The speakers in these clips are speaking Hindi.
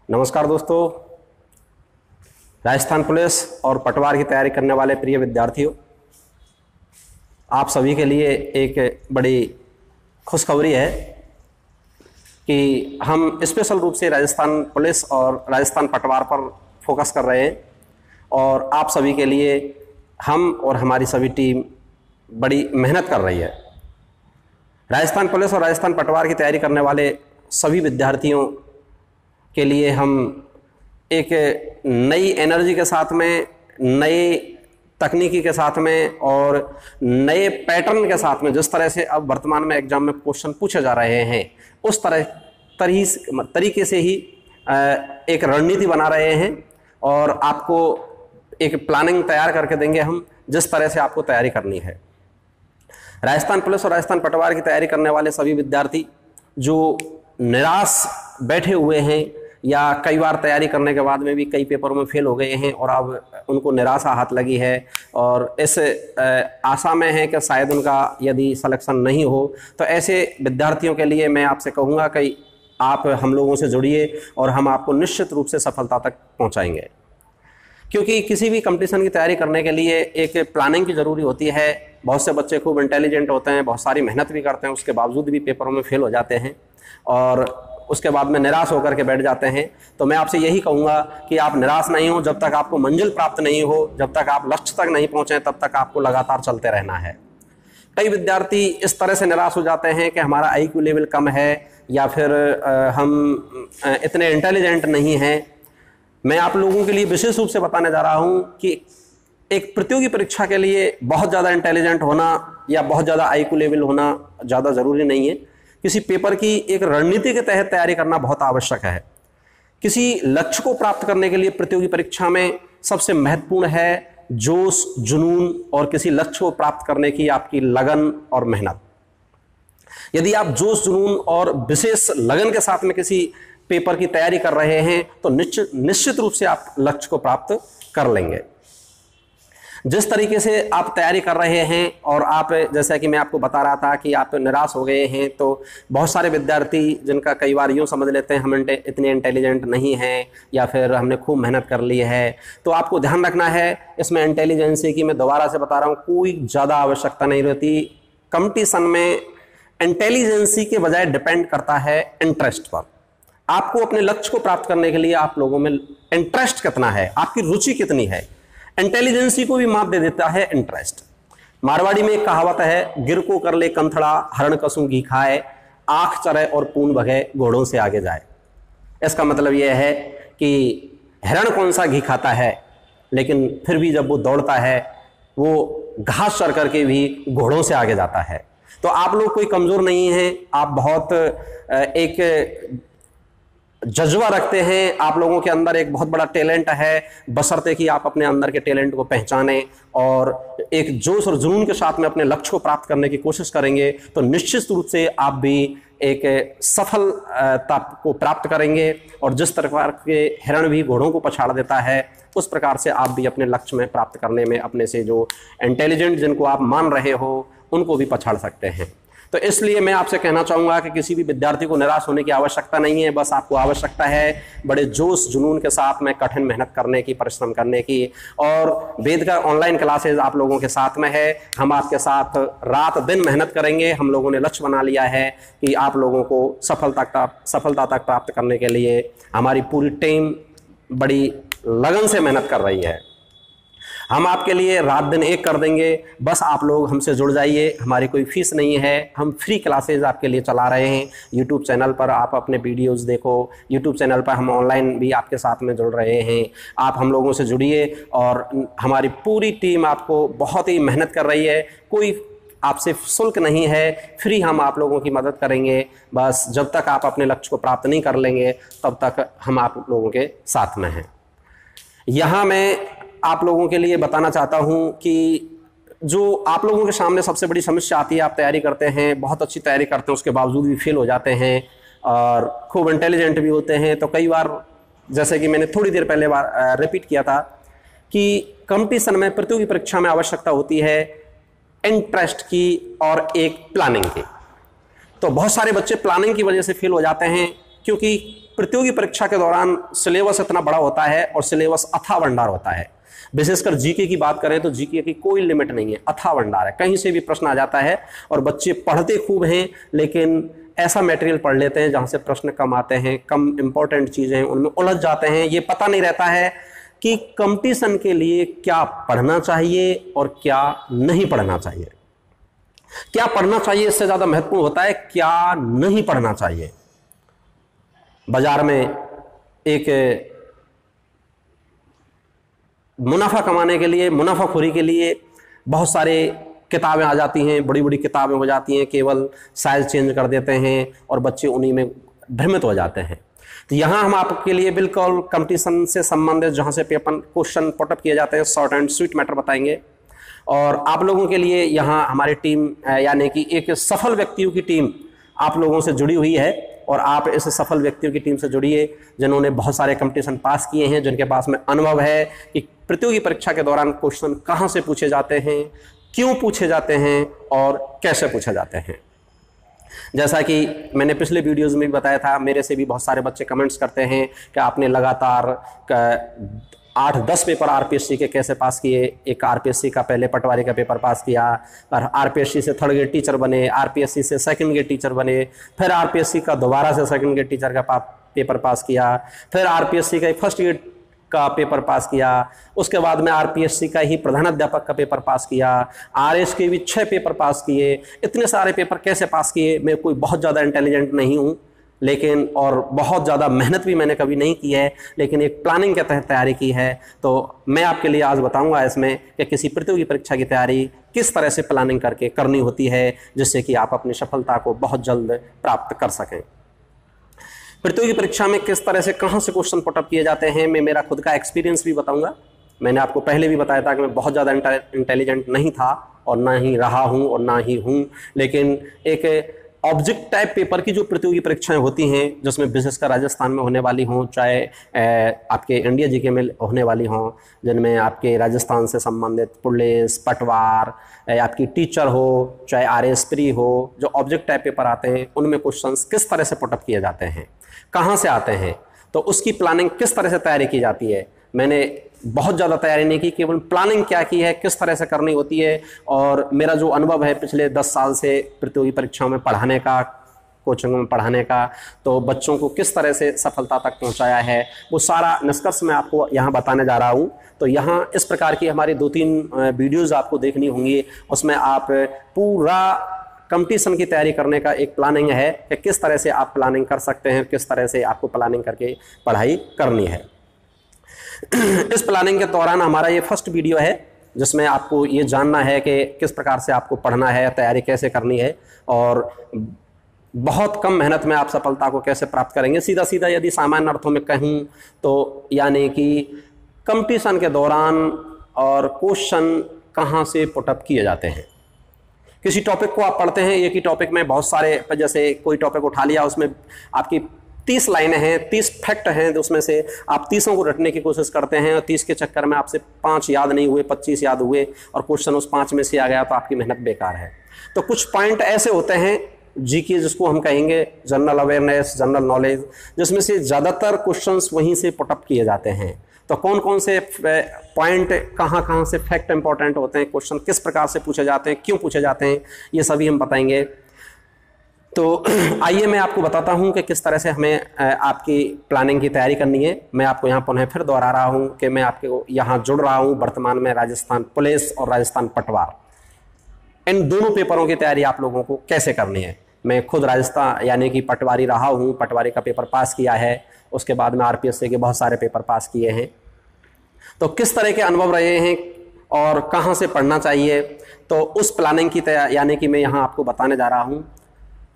नमस्कार दोस्तों, राजस्थान पुलिस और पटवार की तैयारी करने वाले प्रिय विद्यार्थियों, आप सभी के लिए एक बड़ी खुशखबरी है कि हम स्पेशल रूप से राजस्थान पुलिस और राजस्थान पटवार पर फोकस कर रहे हैं और आप सभी के लिए हम और हमारी सभी टीम बड़ी मेहनत कर रही है। राजस्थान पुलिस और राजस्थान पटवार की तैयारी करने वाले सभी विद्यार्थियों के लिए हम एक नई एनर्जी के साथ में, नई तकनीकी के साथ में और नए पैटर्न के साथ में, जिस तरह से अब वर्तमान में एग्जाम में क्वेश्चन पूछे जा रहे हैं उस तरीके से ही एक रणनीति बना रहे हैं और आपको एक प्लानिंग तैयार करके देंगे हम, जिस तरह से आपको तैयारी करनी है। राजस्थान पुलिस और राजस्थान पटवार की तैयारी करने वाले सभी विद्यार्थी जो निराश बैठे हुए हैं या कई बार तैयारी करने के बाद में भी कई पेपरों में फेल हो गए हैं और अब उनको निराशा हाथ लगी है और इस आशा में है कि शायद उनका यदि सिलेक्शन नहीं हो, तो ऐसे विद्यार्थियों के लिए मैं आपसे कहूँगा कि आप हम लोगों से जुड़िए और हम आपको निश्चित रूप से सफलता तक पहुँचाएंगे। क्योंकि किसी भी कंपटीशन की तैयारी करने के लिए एक प्लानिंग की ज़रूरी होती है। बहुत से बच्चे खूब इंटेलिजेंट होते हैं, बहुत सारी मेहनत भी करते हैं, उसके बावजूद भी पेपरों में फेल हो जाते हैं और उसके बाद में निराश होकर के बैठ जाते हैं। तो मैं आपसे यही कहूँगा कि आप निराश नहीं हो, जब तक आपको मंजिल प्राप्त नहीं हो, जब तक आप लक्ष्य तक नहीं पहुँचे, तब तक आपको लगातार चलते रहना है। कई विद्यार्थी इस तरह से निराश हो जाते हैं कि हमारा IQ लेवल कम है या फिर हम इतने इंटेलिजेंट नहीं हैं। मैं आप लोगों के लिए विशेष रूप से बताने जा रहा हूँ कि एक प्रतियोगी परीक्षा के लिए बहुत ज़्यादा इंटेलिजेंट होना या बहुत ज़्यादा IQ लेवल होना ज़्यादा ज़रूरी नहीं है। किसी पेपर की एक रणनीति के तहत तैयारी करना बहुत आवश्यक है। किसी लक्ष्य को प्राप्त करने के लिए प्रतियोगी परीक्षा में सबसे महत्वपूर्ण है जोश, जुनून और किसी लक्ष्य को प्राप्त करने की आपकी लगन और मेहनत। यदि आप जोश, जुनून और विशेष लगन के साथ में किसी पेपर की तैयारी कर रहे हैं तो निश्चित रूप से आप लक्ष्य को प्राप्त कर लेंगे। जिस तरीके से आप तैयारी कर रहे हैं और आप, जैसा कि मैं आपको बता रहा था कि आप निराश हो गए हैं, तो बहुत सारे विद्यार्थी जिनका कई बार यूँ समझ लेते हैं हम इतने इंटेलिजेंट नहीं हैं या फिर हमने खूब मेहनत कर ली है। तो आपको ध्यान रखना है इसमें इंटेलिजेंसी की, मैं दोबारा से बता रहा हूँ, कोई ज़्यादा आवश्यकता नहीं रहती। कंपटीशन में इंटेलिजेंसी के बजाय डिपेंड करता है इंटरेस्ट पर। आपको अपने लक्ष्य को प्राप्त करने के लिए आप लोगों में इंटरेस्ट कितना है, आपकी रुचि कितनी है। इंटेलिजेंसी को भी मात दे देता है इंटरेस्ट। मारवाड़ी में एक कहावत है, गिर को कर ले कंथड़ा, हरण कसू घी खाए, आंख चरे और पून भगे, घोड़ों से आगे जाए। इसका मतलब यह है कि हिरण कौन सा घी खाता है, लेकिन फिर भी जब वो दौड़ता है वो घास चर करके भी घोड़ों से आगे जाता है। तो आप लोग कोई कमज़ोर नहीं हैं, आप बहुत एक जज्बा रखते हैं, आप लोगों के अंदर एक बहुत बड़ा टैलेंट है, बशर्ते कि आप अपने अंदर के टैलेंट को पहचानें और एक जोश और जुनून के साथ में अपने लक्ष्य को प्राप्त करने की कोशिश करेंगे तो निश्चित रूप से आप भी एक सफलता को प्राप्त करेंगे। और जिस प्रकार के हिरण भी घोड़ों को पछाड़ देता है, उस प्रकार से आप भी अपने लक्ष्य में प्राप्त करने में अपने से जो इंटेलिजेंट जिनको आप मान रहे हो उनको भी पछाड़ सकते हैं। तो इसलिए मैं आपसे कहना चाहूँगा कि किसी भी विद्यार्थी को निराश होने की आवश्यकता नहीं है। बस आपको आवश्यकता है बड़े जोश जुनून के साथ में कठिन मेहनत करने की, परिश्रम करने की। और वेद का ऑनलाइन क्लासेज आप लोगों के साथ में है, हम आपके साथ रात दिन मेहनत करेंगे। हम लोगों ने लक्ष्य बना लिया है कि आप लोगों को सफलता तक प्राप्त करने के लिए हमारी पूरी टीम बड़ी लगन से मेहनत कर रही है। हम आपके लिए रात दिन एक कर देंगे, बस आप लोग हमसे जुड़ जाइए। हमारी कोई फीस नहीं है, हम फ्री क्लासेज आपके लिए चला रहे हैं। यूट्यूब चैनल पर आप अपने वीडियोस देखो, यूट्यूब चैनल पर हम ऑनलाइन भी आपके साथ में जुड़ रहे हैं। आप हम लोगों से जुड़िए और हमारी पूरी टीम आपको बहुत ही मेहनत कर रही है। कोई आपसे शुल्क नहीं है, फ्री हम आप लोगों की मदद करेंगे। बस जब तक आप अपने लक्ष्य को प्राप्त नहीं कर लेंगे तब तक हम आप लोगों के साथ में हैं। यहाँ मैं आप लोगों के लिए बताना चाहता हूँ कि जो आप लोगों के सामने सबसे बड़ी समस्या आती है, आप तैयारी करते हैं, बहुत अच्छी तैयारी करते हैं, उसके बावजूद भी फेल हो जाते हैं और खूब इंटेलिजेंट भी होते हैं। तो कई बार, जैसे कि मैंने थोड़ी देर पहले रिपीट किया था कि कंपटीशन में, प्रतियोगी परीक्षा में आवश्यकता होती है इंटरेस्ट की और एक प्लानिंग की। तो बहुत सारे बच्चे प्लानिंग की वजह से फेल हो जाते हैं, क्योंकि प्रतियोगी परीक्षा के दौरान सिलेबस इतना बड़ा होता है और सिलेबस अथाह भंडार होता है। विशेषकर जीके की बात करें तो जीके की कोई लिमिट नहीं है, अथाह भंडार है, कहीं से भी प्रश्न आ जाता है और बच्चे पढ़ते खूब हैं लेकिन ऐसा मटेरियल पढ़ लेते हैं जहां से प्रश्न कम आते हैं, कम इंपॉर्टेंट चीजें हैं उनमें उलझ जाते हैं। ये पता नहीं रहता है कि कंपटीशन के लिए क्या पढ़ना चाहिए और क्या नहीं पढ़ना चाहिए। क्या पढ़ना चाहिए इससे ज्यादा महत्वपूर्ण होता है क्या नहीं पढ़ना चाहिए। बाजार में एक मुनाफा कमाने के लिए, मुनाफाखोरी के लिए बहुत सारे किताबें आ जाती हैं, बड़ी बड़ी किताबें हो जाती हैं, केवल साइज चेंज कर देते हैं और बच्चे उन्हीं में भ्रमित हो जाते हैं। तो यहाँ हम आपके लिए बिल्कुल कंपटीशन से संबंधित जहाँ से पेपर क्वेश्चन पुटअप किए जाते हैं शॉर्ट एंड स्वीट मैटर बताएंगे। और आप लोगों के लिए यहाँ हमारी टीम यानी कि एक सफल व्यक्तियों की टीम आप लोगों से जुड़ी हुई है और आप इस सफल व्यक्तियों की टीम से जुड़िए जिन्होंने बहुत सारे कंपटीशन पास किए हैं, जिनके पास में अनुभव है कि प्रतियोगी परीक्षा के दौरान क्वेश्चन कहाँ से पूछे जाते हैं, क्यों पूछे जाते हैं और कैसे पूछे जाते हैं। जैसा कि मैंने पिछले वीडियोज़ में भी बताया था, मेरे से भी बहुत सारे बच्चे कमेंट्स करते हैं कि आपने लगातार 8-10 पेपर आरपीएससी के कैसे पास किए। एक आरपीएससी का पहले पटवारी का पेपर पास किया और आरपीएससी से थर्ड ग्रेड टीचर बने, आरपीएससी से सेकंड ग्रेड टीचर बने, फिर आरपीएससी का दोबारा से सेकंड ग्रेड टीचर का पेपर पास किया, फिर आरपीएससी का फर्स्ट ग्रेड का पेपर पास किया, उसके बाद में आरपीएससी का ही प्रधानाध्यापक का पेपर पास किया, आरएस के भी 6 पेपर पास किए। इतने सारे पेपर कैसे पास किए? मैं कोई बहुत ज़्यादा इंटेलिजेंट नहीं हूँ लेकिन और बहुत ज़्यादा मेहनत भी मैंने कभी नहीं की है, लेकिन एक प्लानिंग के तहत तैयारी की है। तो मैं आपके लिए आज बताऊंगा इसमें कि किसी प्रतियोगी परीक्षा की तैयारी किस तरह से प्लानिंग करके करनी होती है जिससे कि आप अपनी सफलता को बहुत जल्द प्राप्त कर सकें। प्रतियोगी परीक्षा में किस तरह से कहाँ से क्वेश्चन पुटअप किए जाते हैं, मैं मेरा खुद का एक्सपीरियंस भी बताऊंगा। मैंने आपको पहले भी बताया था कि मैं बहुत ज़्यादा इंटेलिजेंट नहीं था और ना ही रहा हूँ और ना ही हूँ, लेकिन एक ऑब्जेक्ट टाइप पेपर की जो प्रतियोगी परीक्षाएं होती हैं जिसमें विशेषकर राजस्थान में होने वाली हों, चाहे आपके इंडिया जीके में होने वाली हों, जिनमें आपके राजस्थान से संबंधित पुलिस, पटवार, आपकी टीचर हो, चाहे आरएस प्री हो, जो ऑब्जेक्ट टाइप पेपर आते हैं उनमें क्वेश्चंस किस तरह से पुटअप किए जाते हैं, कहाँ से आते हैं, तो उसकी प्लानिंग किस तरह से तैयारी की जाती है। मैंने बहुत ज़्यादा तैयारी नहीं की, केवल प्लानिंग क्या की है, किस तरह से करनी होती है। और मेरा जो अनुभव है पिछले 10 साल से प्रतियोगी परीक्षाओं में पढ़ाने का, कोचिंगों में पढ़ाने का, तो बच्चों को किस तरह से सफलता तक पहुंचाया है, वो सारा निष्कर्ष मैं आपको यहाँ बताने जा रहा हूँ। तो यहाँ इस प्रकार की हमारी 2-3 वीडियोज़ आपको देखनी होंगी, उसमें आप पूरा कंपटीशन की तैयारी करने का एक प्लानिंग है कि किस तरह से आप प्लानिंग कर सकते हैं, किस तरह से आपको प्लानिंग करके पढ़ाई करनी है। इस प्लानिंग के दौरान हमारा ये फर्स्ट वीडियो है जिसमें आपको ये जानना है कि किस प्रकार से आपको पढ़ना है, तैयारी कैसे करनी है और बहुत कम मेहनत में आप सफलता को कैसे प्राप्त करेंगे। सीधा सीधा यदि सामान्य अर्थों में कहूँ तो यानी कि कंपटीशन के दौरान और क्वेश्चन कहाँ से पुटअप किए जाते हैं। किसी टॉपिक को आप पढ़ते हैं, एक ही टॉपिक में बहुत सारे, जैसे कोई टॉपिक उठा लिया, उसमें आपकी 30 लाइनें हैं, 30 फैक्ट हैं, तो उसमें से आप 30 को रटने की कोशिश करते हैं और 30 के चक्कर में आपसे 5 याद नहीं हुए, 25 याद हुए और क्वेश्चन उस 5 में से आ गया, तो आपकी मेहनत बेकार है। तो कुछ पॉइंट ऐसे होते हैं जीके जिसको हम कहेंगे जनरल अवेयरनेस, जनरल नॉलेज, जिसमें से ज़्यादातर क्वेश्चंस वहीं से पुटअप किए जाते हैं। तो कौन कौन से पॉइंट, कहाँ कहाँ से फैक्ट इंपॉर्टेंट होते हैं, क्वेश्चन किस प्रकार से पूछे जाते हैं, क्यों पूछे जाते हैं, ये सभी हम बताएंगे। तो आइए मैं आपको बताता हूं कि किस तरह से हमें आपकी प्लानिंग की तैयारी करनी है। मैं आपको यहाँ पुनः फिर दोहरा रहा हूं कि मैं आपको यहाँ जुड़ रहा हूं वर्तमान में राजस्थान पुलिस और राजस्थान पटवार, इन दोनों पेपरों की तैयारी आप लोगों को कैसे करनी है। मैं खुद राजस्थान यानी कि पटवारी रहा हूँ, पटवारी का पेपर पास किया है, उसके बाद में आरपीएससी के बहुत सारे पेपर पास किए हैं। तो किस तरह के अनुभव रहे हैं और कहाँ से पढ़ना चाहिए, तो उस प्लानिंग की तैयारी यानी कि मैं यहाँ आपको बताने जा रहा हूँ।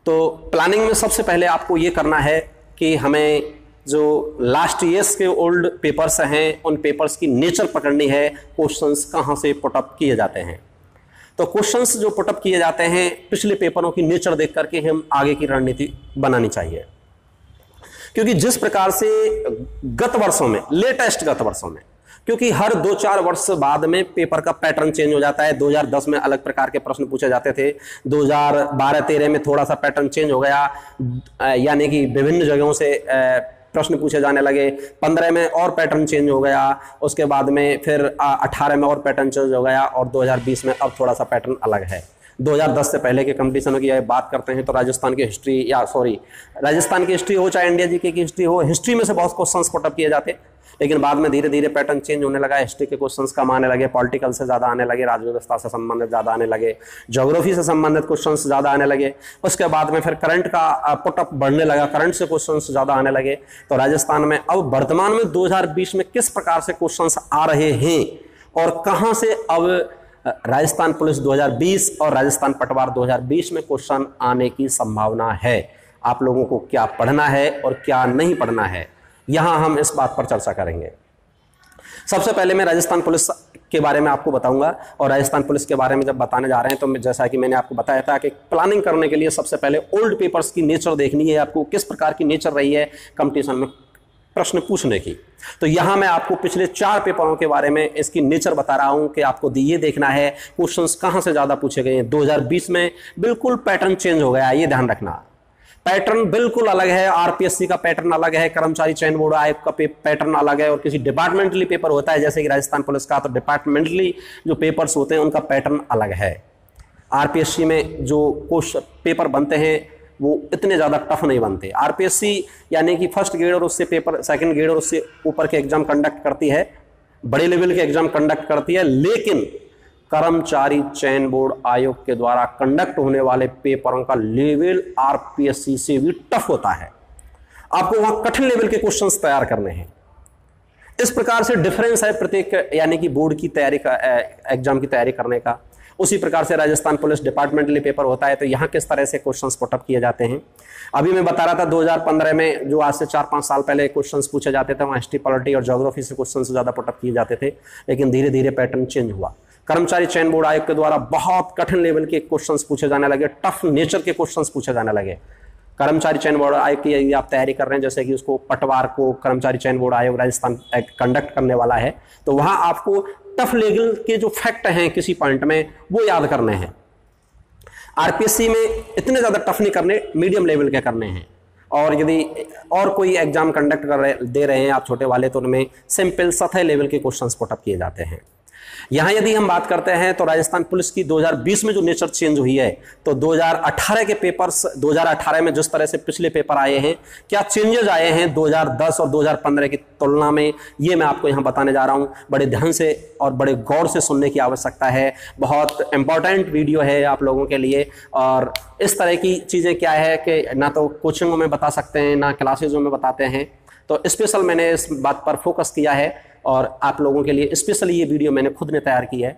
तो प्लानिंग में सबसे पहले आपको ये करना है कि हमें जो लास्ट ईयर्स के ओल्ड पेपर्स हैं उन पेपर्स की नेचर पकड़नी है, क्वेश्चंस कहाँ से पुटअप किए जाते हैं। तो क्वेश्चंस जो पुटअप किए जाते हैं पिछले पेपरों की नेचर देख करके हम आगे की रणनीति बनानी चाहिए, क्योंकि जिस प्रकार से गत वर्षों में, लेटेस्ट गत वर्षों में, क्योंकि हर 2-4 वर्ष बाद में पेपर का पैटर्न चेंज हो जाता है। 2010 में अलग प्रकार के प्रश्न पूछे जाते थे, 2012-13 में थोड़ा सा पैटर्न चेंज हो गया, यानी कि विभिन्न जगहों से प्रश्न पूछे जाने लगे, 15 में और पैटर्न चेंज हो गया, उसके बाद में फिर 18 में और पैटर्न चेंज हो गया, और 2020 में अब थोड़ा सा पैटर्न अलग है। 2010 से पहले के कंपटीशनों की बात करते हैं तो राजस्थान की हिस्ट्री राजस्थान की हिस्ट्री हो चाहे इंडिया जीके की हिस्ट्री हो, हिस्ट्री में से बहुत क्वेश्चंस पुटअप किए जाते, लेकिन बाद में धीरे धीरे पैटर्न चेंज होने लगा, हिस्ट्री के क्वेश्चंस कम आने लगे, पॉलिटिकल से ज़्यादा आने लगे, राज्य व्यवस्था से संबंधित ज़्यादा आने लगे, ज्योग्राफी से संबंधित क्वेश्चंस ज़्यादा आने लगे। उसके बाद में फिर करंट का पुटअप बढ़ने लगा, करंट से क्वेश्चंस ज़्यादा आने लगे। तो राजस्थान में अब वर्तमान में 2020 में किस प्रकार से क्वेश्चंस आ रहे हैं और कहाँ से अब राजस्थान पुलिस 2020 और राजस्थान पटवार 2020 में क्वेश्चन आने की संभावना है, आप लोगों को क्या पढ़ना है और क्या नहीं पढ़ना है, यहां हम इस बात पर चर्चा करेंगे। सबसे पहले मैं राजस्थान पुलिस के बारे में आपको बताऊंगा, और राजस्थान पुलिस के बारे में जब बताने जा रहे हैं तो जैसा कि मैंने आपको बताया था कि प्लानिंग करने के लिए सबसे पहले ओल्ड पेपर्स की नेचर देखनी है, आपको किस प्रकार की नेचर रही है कंपटीशन में प्रश्न पूछने की। तो यहां मैं आपको पिछले 4 पेपरों के बारे में इसकी नेचर बता रहा हूं कि आपको ये देखना है क्वेश्चंस कहां से ज्यादा पूछे गए हैं। 2020 में बिल्कुल पैटर्न चेंज हो गया, ये ध्यान रखना, पैटर्न बिल्कुल अलग है, आरपीएससी का पैटर्न अलग है, कर्मचारी चयन बोर्ड आयोग का पैटर्न अलग है, और किसी डिपार्टमेंटली पेपर होता है जैसे कि राजस्थान पुलिस का, तो डिपार्टमेंटली जो पेपर्स होते हैं उनका पैटर्न अलग है। आरपीएससी में जो पेपर बनते हैं वो इतने ज़्यादा टफ नहीं बनते। आरपीएससी यानी कि फर्स्ट ग्रेड और उससे पेपर, सेकंड ग्रेड और उससे ऊपर के एग्जाम कंडक्ट करती है, बड़े लेवल के एग्जाम कंडक्ट करती है, लेकिन कर्मचारी चयन बोर्ड आयोग के द्वारा कंडक्ट होने वाले पेपरों का लेवल आरपीएससी से भी टफ होता है। आपको वहां कठिन लेवल के क्वेश्चंस तैयार करने हैं। इस प्रकार से डिफरेंस है प्रत्येक यानी कि बोर्ड की तैयारी का, एग्जाम की तैयारी करने का। उसी प्रकार से राजस्थान पुलिस डिपार्टमेंटली पेपर होता है, तो यहाँ किस तरह से क्वेश्चंस पुटअप किए जाते हैं। अभी मैं बता रहा था 2015 में जो आज से 4-5 साल पहले क्वेश्चंस पूछे जाते थे, वहाँ हिस्ट्री, पॉलिटी और ज्योग्राफी से क्वेश्चंस ज़्यादा पुटअप किए जाते थे, लेकिन धीरे धीरे पैटर्न चेंज हुआ। कर्मचारी चयन बोर्ड आयोग के द्वारा बहुत कठिन लेवल के क्वेश्चंस पूछे जाने लगे, टफ नेचर के क्वेश्चंस पूछे जाने लगे। कर्मचारी चयन बोर्ड आयोग की यदि आप तैयारी कर रहे हैं, जैसे कि उसको पटवार को कर्मचारी चयन बोर्ड आयोग राजस्थान कंडक्ट करने वाला है, तो वहां आपको टफ लेवल के जो फैक्ट हैं किसी पॉइंट में वो याद करने हैं। आरपीएससी में इतने ज्यादा टफ नहीं करने, मीडियम लेवल के करने हैं। और यदि और कोई एग्जाम कंडक्ट दे रहे हैं आप छोटे वाले, तो उनमें सिंपल सतह लेवल के क्वेश्चंस पुटअप किए जाते हैं। यहां यदि हम बात करते हैं तो राजस्थान पुलिस की 2020 में जो नेचर चेंज हुई है, तो 2018 के पेपर्स, 2018 में जिस तरह से पिछले पेपर आए हैं, क्या चेंजेस आए हैं 2010 और 2015 की तुलना में, ये मैं आपको यहां बताने जा रहा हूं। बड़े ध्यान से और बड़े गौर से सुनने की आवश्यकता है, बहुत इंपॉर्टेंट वीडियो है आप लोगों के लिए। और इस तरह की चीजें क्या है कि ना तो कोचिंगों में बता सकते हैं, ना क्लासेजों में बताते हैं, तो स्पेशल मैंने इस बात पर फोकस किया है और आप लोगों के लिए स्पेशली ये वीडियो मैंने खुद ने तैयार की है।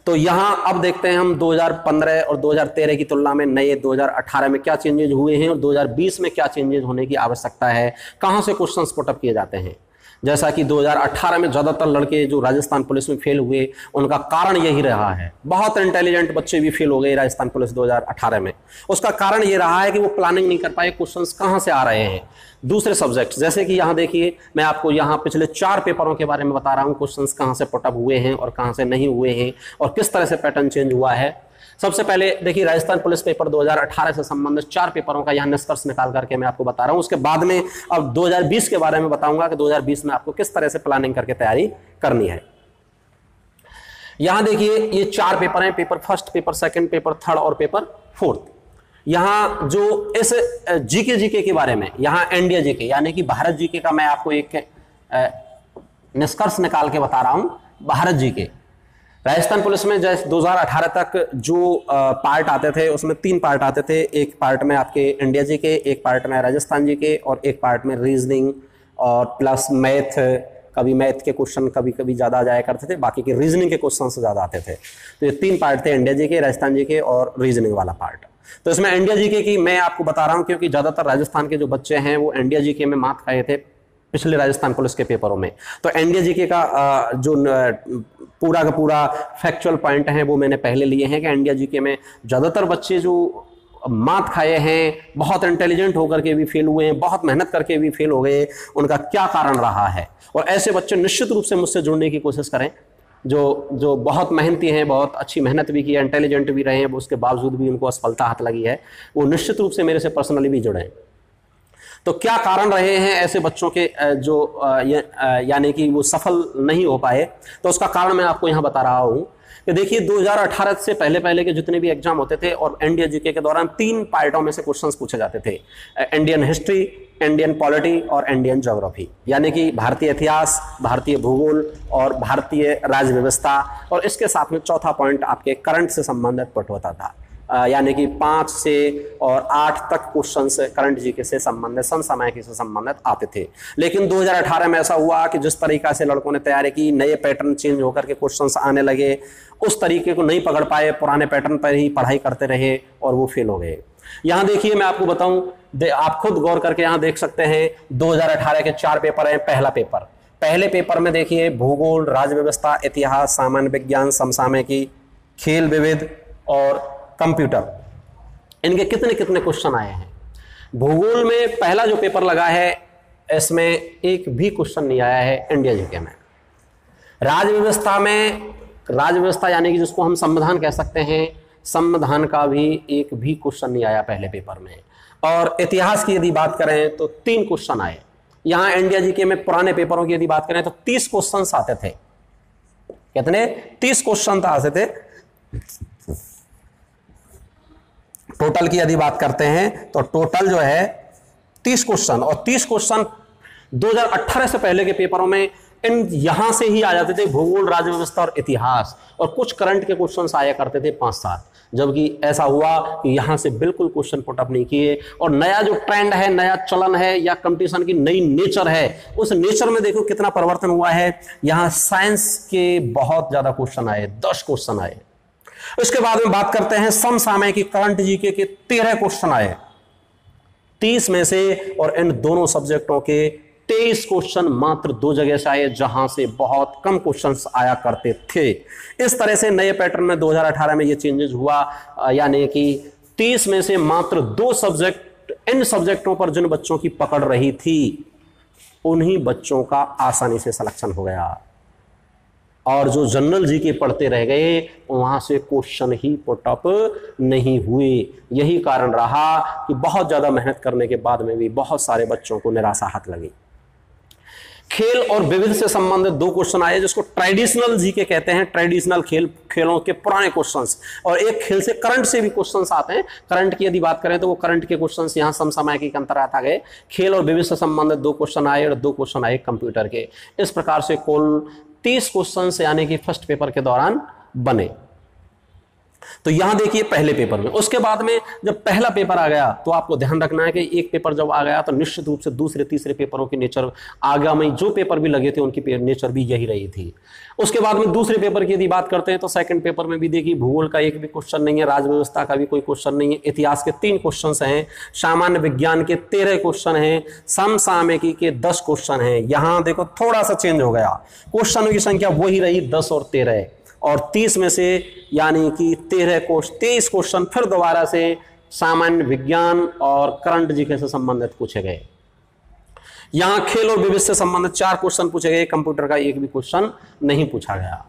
तो यहां अब देखते हैं हम 2015 और 2013 की तुलना में नए 2018 में क्या चेंजेस हुए हैं और 2020 में क्या चेंजेस होने की आवश्यकता है, कहां से क्वेश्चंस पुटअप किए जाते हैं। जैसा कि 2018 में ज़्यादातर लड़के जो राजस्थान पुलिस में फेल हुए, उनका कारण यही रहा है। बहुत इंटेलिजेंट बच्चे भी फेल हो गए राजस्थान पुलिस 2018 में। उसका कारण ये रहा है कि वो प्लानिंग नहीं कर पाए, क्वेश्चंस कहाँ से आ रहे हैं दूसरे सब्जेक्ट। जैसे कि यहाँ देखिए, मैं आपको यहाँ पिछले 4 पेपरों के बारे में बता रहा हूँ, क्वेश्चंस कहाँ से पुटअप हुए हैं और कहाँ से नहीं हुए हैं और किस तरह से पैटर्न चेंज हुआ है। सबसे पहले देखिए, राजस्थान पुलिस पेपर 2018 से संबंधित 4 पेपरों का यहाँ निष्कर्ष निकाल करके मैं आपको बता रहा हूँ। उसके बाद में अब 2020 के बारे में बताऊंगा कि 2020 में आपको किस तरह से प्लानिंग करके तैयारी करनी है। यहां देखिए, ये 4 पेपर हैं, paper first, paper second, paper third और पेपर फोर्थ। यहां जो इस जीके के बारे में, यहां इंडिया जीके यानी कि भारत जीके का मैं आपको एक निष्कर्ष निकाल के बता रहा हूं। भारत जीके राजस्थान पुलिस में जैसे 2018 तक जो पार्ट आते थे, उसमें 3 पार्ट आते थे। एक पार्ट में आपके इंडिया जीके, एक पार्ट में राजस्थान जीके और एक पार्ट में रीजनिंग और प्लस मैथ। कभी मैथ के क्वेश्चन कभी कभी ज़्यादा जाया करते थे, बाकी के रीजनिंग के क्वेश्चन से ज़्यादा आते थे। तो ये 3 पार्ट थे, इंडिया जीके, राजस्थान जीके और रीजनिंग वाला पार्ट। तो इसमें इंडिया जीके की मैं आपको बता रहा हूँ क्योंकि ज़्यादातर राजस्थान के जो बच्चे हैं वो इंडिया जीके में मात खाए थे पिछले राजस्थान पुलिस के पेपरों में। तो इंडिया जीके का जो पूरा का पूरा फैक्चुअल पॉइंट है वो मैंने पहले लिए हैं कि इंडिया जीके में ज़्यादातर बच्चे जो मात खाए हैं, बहुत इंटेलिजेंट होकर के भी फेल हुए हैं, बहुत मेहनत करके भी फेल हो गए, उनका क्या कारण रहा है। और ऐसे बच्चे निश्चित रूप से मुझसे जुड़ने की कोशिश करें जो बहुत मेहनती हैं, बहुत अच्छी मेहनत भी की है, इंटेलिजेंट भी रहे हैं, उसके बावजूद भी उनको असफलता हाथ लगी है, वो निश्चित रूप से मेरे से पर्सनली भी जुड़े हैं। तो क्या कारण रहे हैं ऐसे बच्चों के जो यानी कि वो सफल नहीं हो पाए, तो उसका कारण मैं आपको यहां बता रहा हूं कि देखिए 2018 से पहले पहले के जितने भी एग्जाम होते थे और एनडीए जीके के दौरान 3 पार्टों में से क्वेश्चंस पूछे जाते थे, इंडियन हिस्ट्री, इंडियन पॉलिटी और इंडियन ज्योग्राफी, यानी कि भारतीय इतिहास, भारतीय भूगोल और भारतीय राज्य व्यवस्था, और इसके साथ में चौथा पॉइंट आपके करंट से संबंधित पट होता था, यानी कि 5 से और 8 तक क्वेश्चंस करंट जीके से संबंधित, समसामयिकी से संबंधित आते थे। लेकिन 2018 में ऐसा हुआ कि जिस तरीका से लड़कों ने तैयारी की, नए पैटर्न चेंज होकर के क्वेश्चंस आने लगे, उस तरीके को नहीं पकड़ पाए, पुराने पैटर्न पर ही पढ़ाई करते रहे और वो फेल हो गए। यहां देखिए मैं आपको बताऊं, आप खुद गौर करके यहां देख सकते हैं 2018 के 4 पेपर हैं। पहले पेपर में देखिए भूगोल, राज्य व्यवस्था, इतिहास, सामान्य विज्ञान, समसामयिकी, खेल विविध और कंप्यूटर, इनके कितने कितने क्वेश्चन आए हैं। भूगोल में पहला जो पेपर लगा है इसमें एक भी क्वेश्चन नहीं आया है इंडिया जीके में। राज्य व्यवस्था में, राज्य व्यवस्था यानी कि जिसको हम संविधान कह सकते हैं, संविधान का भी एक भी क्वेश्चन नहीं आया पहले पेपर में। और इतिहास की यदि बात करें तो 3 क्वेश्चन आए। यहां इंडिया जीके में पुराने पेपरों की यदि बात करें तो 30 क्वेश्चन आते थे। कितने? 30 क्वेश्चन आते थे। टोटल की यदि बात करते हैं तो टोटल जो है 30 क्वेश्चन, और 30 क्वेश्चन 2018 से पहले के पेपरों में इन यहां से ही आ जाते थे, भूगोल, राज्य व्यवस्था और इतिहास, और कुछ करंट के क्वेश्चंस आया करते थे 5-7। जबकि ऐसा हुआ कि यहां से बिल्कुल क्वेश्चन पुटअप नहीं किए। और नया जो ट्रेंड है, नया चलन है, या कंपटीशन की नई नेचर है, उस नेचर में देखो कितना परिवर्तन हुआ है। यहां साइंस के बहुत ज्यादा क्वेश्चन आए, 10 क्वेश्चन आए। उसके बाद में बात करते हैं समसामयिकी, करंट जीके के 13 क्वेश्चन आए 30 में से, और इन दोनों सब्जेक्टों के 23 क्वेश्चन मात्र 2 जगह से आए, जहां से बहुत कम क्वेश्चंस आया करते थे। इस तरह से नए पैटर्न में 2018 में ये चेंजेस हुआ, यानी कि 30 में से मात्र 2 सब्जेक्ट, इन सब्जेक्टों पर जिन बच्चों की पकड़ रही थी उन्हीं बच्चों का आसानी से सिलेक्शन हो गया, और जो जनरल जी के पढ़ते रह गए वहां से क्वेश्चन ही पुटअप नहीं हुए। यही कारण रहा कि बहुत ज्यादा मेहनत करने के बाद में भी बहुत सारे बच्चों को निराशा हाथ लगी। खेल और विविध से संबंधित 2 क्वेश्चन आए, जिसको ट्रेडिशनल जीके कहते हैं, ट्रेडिशनल खेलों के पुराने क्वेश्चंस, और एक खेल से करंट से भी क्वेश्चंस आते हैं। करंट की यदि बात करें तो वो करंट के क्वेश्चंस यहां समसामयिकी के अंतर्गत आ गए। खेल और विविध से संबंधित 2 क्वेश्चन आए और 2 क्वेश्चन आए कंप्यूटर के। इस प्रकार से कुल 30 क्वेश्चन यानी कि फर्स्ट पेपर के दौरान बने। तो यहां देखिए पहले पेपर में। उसके बाद में जब पहला पेपर आ गया तो आपको ध्यान रखना है कि एक पेपर जब आ गया तो निश्चित रूप से दूसरे तीसरे पेपरों की नेचर, आगामी जो पेपर भी लगे थे उनकी नेचर भी यही रही थी। उसके बाद में दूसरे पेपर की यदि बात करते हैं तो सेकंड पेपर में भी देखिए भूगोल का एक भी क्वेश्चन नहीं है, राज्य व्यवस्था का भी कोई क्वेश्चन नहीं है, इतिहास के 3 क्वेश्चन हैं, सामान्य विज्ञान के 13 क्वेश्चन हैं, समसामयिकी के 10 क्वेश्चन हैं। यहां देखो थोड़ा सा चेंज हो गया, क्वेश्चनों की संख्या वही रही 10 और 13, और 30 में से यानी कि 23 क्वेश्चन फिर दोबारा से सामान्य विज्ञान और करंट जीके से संबंधित पूछे गए। यहां खेल और विविध से संबंधित 4 क्वेश्चन पूछे गए, कंप्यूटर का एक भी क्वेश्चन नहीं पूछा गया।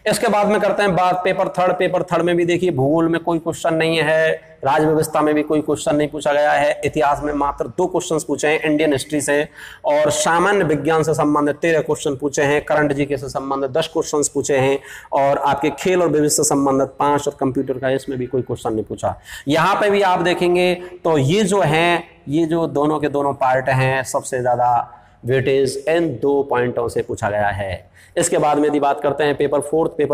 इसके बाद में करते हैं बात पेपर थर्ड में भी देखिए भूगोल में कोई क्वेश्चन नहीं है, राज्य व्यवस्था में भी कोई क्वेश्चन नहीं पूछा गया है, इतिहास में मात्र 2 क्वेश्चन पूछे हैं इंडियन हिस्ट्री से, और सामान्य विज्ञान से संबंधित 13 क्वेश्चन पूछे हैं, करंट जीके से संबंधित 10 क्वेश्चन पूछे हैं, और आपके खेल और विविध से संबंधित 5, और कंप्यूटर का इसमें भी कोई क्वेश्चन नहीं पूछा। यहां पर भी आप देखेंगे तो ये जो दोनों के दोनों पार्ट हैं, सबसे ज्यादा वेटेज इन 2 पॉइंटों से पूछा गया है। इसके बाद में यदि बात करते हैं पेपर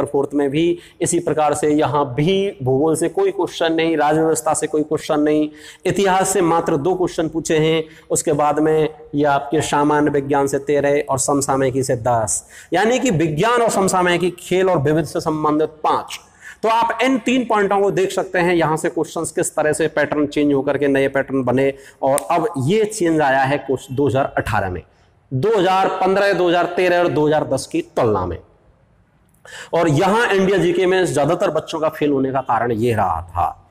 फोर्थ में भी इसी प्रकार से यहां भी भूगोल से कोई क्वेश्चन नहीं, राज्य व्यवस्था से कोई क्वेश्चन नहीं, इतिहास से मात्र 2 क्वेश्चन पूछे हैं। उसके बाद में ये आपके सामान्य विज्ञान से 13 और समसामयिकी से 10, यानी कि विज्ञान और समसामयिकी, खेल और विविध से संबंधित 5। तो आप इन 3 पॉइंटों को देख सकते हैं, यहां से क्वेश्चंस किस तरह से पैटर्न चेंज होकर के नए पैटर्न बने, और अब ये चेंज आया है 2018 में, 2015, 2013 और 2010 की तुलना में। और यहां इंडिया जीके में ज्यादातर बच्चों का फेल होने का कारण यह रहा था।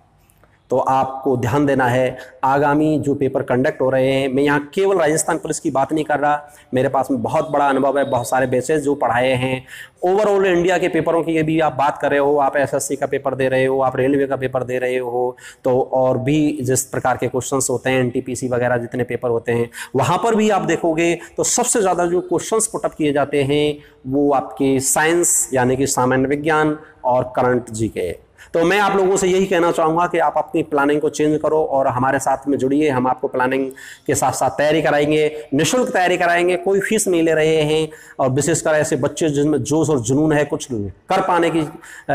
तो आपको ध्यान देना है। आगामी जो पेपर कंडक्ट हो रहे हैं, मैं यहाँ केवल राजस्थान पुलिस की बात नहीं कर रहा, मेरे पास में बहुत बड़ा अनुभव है, बहुत सारे बैचेस जो पढ़ाए हैं। ओवरऑल इंडिया के पेपरों की भी आप बात कर रहे हो, आप एसएससी का पेपर दे रहे हो, आप रेलवे का पेपर दे रहे हो, तो और भी जिस प्रकार के क्वेश्चंस होते हैं, एनटीपीसी वगैरह जितने पेपर होते हैं, वहाँ पर भी आप देखोगे तो सबसे ज़्यादा जो क्वेश्चंस पुटअप किए जाते हैं वो आपके साइंस यानी कि सामान्य विज्ञान और करंट जीके। तो मैं आप लोगों से यही कहना चाहूँगा कि आप अपनी प्लानिंग को चेंज करो और हमारे साथ में जुड़िए। हम आपको प्लानिंग के साथ साथ तैयारी कराएंगे, निःशुल्क तैयारी कराएंगे, कोई फीस नहीं ले रहे हैं। और विशेषकर ऐसे बच्चे जिनमें जोश और जुनून है, कुछ कर पाने की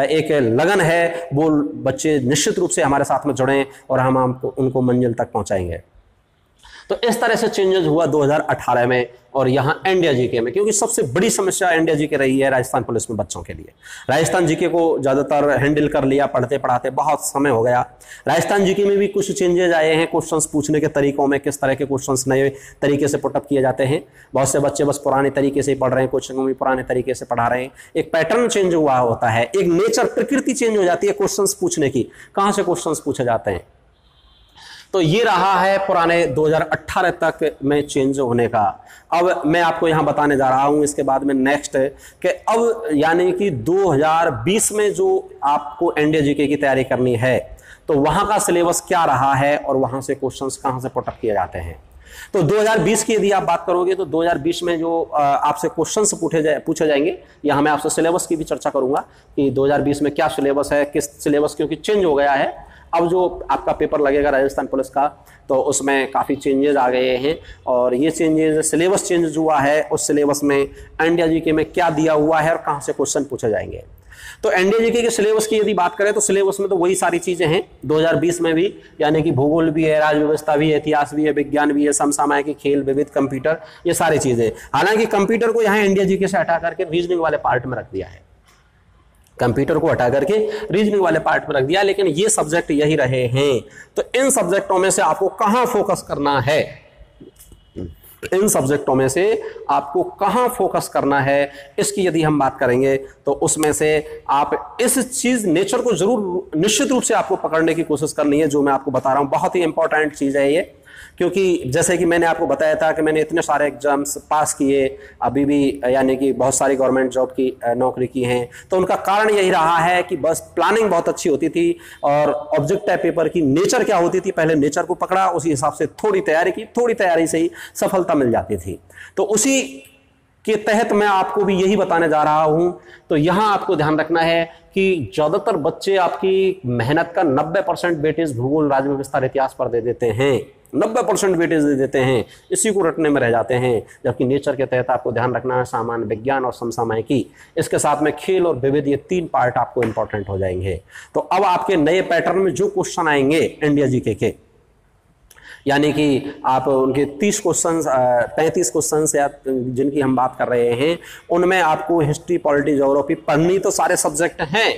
एक लगन है, वो बच्चे निश्चित रूप से हमारे साथ में जुड़ें और हम आपको उनको मंजिल तक पहुँचाएंगे। तो इस तरह से चेंजेस हुआ 2018 में और यहाँ इंडिया जीके में, क्योंकि सबसे बड़ी समस्या इंडिया जीके रही है राजस्थान पुलिस में बच्चों के लिए। राजस्थान जीके को ज़्यादातर हैंडल कर लिया, पढ़ते पढ़ाते बहुत समय हो गया। राजस्थान जीके में भी कुछ चेंजेस आए हैं क्वेश्चंस पूछने के तरीकों में, किस तरह के क्वेश्चंस नए तरीके से पुटअप किए जाते हैं। बहुत से बच्चे बस पुराने तरीके से ही पढ़ रहे हैं, कोचिंग में भी पुराने तरीके से पढ़ा रहे हैं। एक पैटर्न चेंज हुआ होता है, एक नेचर प्रकृति चेंज हो जाती है क्वेश्चंस पूछने की, कहाँ से क्वेश्चंस पूछे जाते हैं। तो ये रहा है पुराने 2018 तक में चेंज होने का। अब मैं आपको यहाँ बताने जा रहा हूँ इसके बाद में नेक्स्ट कि अब यानी कि 2020 में जो आपको एनडीए जीके की तैयारी करनी है, तो वहाँ का सिलेबस क्या रहा है और वहाँ से क्वेश्चंस कहाँ से पुटअप किए जाते हैं। तो 2020 की यदि आप बात करोगे तो 2020 में जो आपसे क्वेश्चंस पूछे जाएंगे, यहाँ मैं आपसे सिलेबस की भी चर्चा करूँगा कि 2020 में क्या सिलेबस है, किस सिलेबस क्योंकि चेंज हो गया है। अब जो आपका पेपर लगेगा राजस्थान पुलिस का, तो उसमें काफ़ी चेंजेस आ गए हैं और ये चेंजेस, सिलेबस चेंज हुआ है, उस सिलेबस में इंडिया जीके में क्या दिया हुआ है और कहाँ से क्वेश्चन पूछे जाएंगे। तो इंडिया जीके के सिलेबस की यदि बात करें तो सिलेबस में तो वही सारी चीज़ें हैं 2020 में भी, यानी कि भूगोल भी है, राज्य व्यवस्था भी है, इतिहास भी है, विज्ञान भी है, समसामयिक, खेल, विविध, कंप्यूटर, ये सारी चीज़ें। हालांकि कंप्यूटर को यहाँ इंडिया जीके से हटा करके रीजनिंग वाले पार्ट में रख दिया है, कंप्यूटर को हटा करके रीजनिंग वाले पार्ट में रख दिया, लेकिन ये सब्जेक्ट यही रहे हैं। तो इन सब्जेक्टों में से आपको कहां फोकस करना है, इन सब्जेक्टों में से आपको कहां फोकस करना है, इसकी यदि हम बात करेंगे तो उसमें से आप इस चीज नेचर को जरूर निश्चित रूप से आपको पकड़ने की कोशिश करनी है। जो मैं आपको बता रहा हूं बहुत ही इंपॉर्टेंट चीज है ये, क्योंकि जैसे कि मैंने आपको बताया था कि मैंने इतने सारे एग्जाम्स पास किए, अभी भी यानी कि बहुत सारी गवर्नमेंट जॉब की नौकरी की हैं, तो उनका कारण यही रहा है कि बस प्लानिंग बहुत अच्छी होती थी और ऑब्जेक्टिव पेपर की नेचर क्या होती थी, पहले नेचर को पकड़ा, उसी हिसाब से थोड़ी तैयारी की, थोड़ी तैयारी से ही सफलता मिल जाती थी। तो उसी के तहत मैं आपको भी यही बताने जा रहा हूं। तो यहां आपको ध्यान रखना है कि ज्यादातर बच्चे आपकी मेहनत का 90% वेटेज भूगोल, राज्य व्यवस्था, इतिहास पर दे देते हैं, 90% वेटेज दे देते हैं, इसी को रटने में रह जाते हैं। जबकि नेचर के तहत आपको ध्यान रखना है सामान्य विज्ञान और समसामयिकी, इसके साथ में खेल और विविध, ये 3 पार्ट आपको इंपॉर्टेंट हो जाएंगे। तो अब आपके नए पैटर्न में जो क्वेश्चन आएंगे इंडिया जीके के, यानी कि आप उनके 30 क्वेश्चन, 35 क्वेश्चन या जिनकी हम बात कर रहे हैं, उनमें आपको हिस्ट्री, पॉलिटी, ज्योग्राफी पढ़नी तो सारे सब्जेक्ट हैं,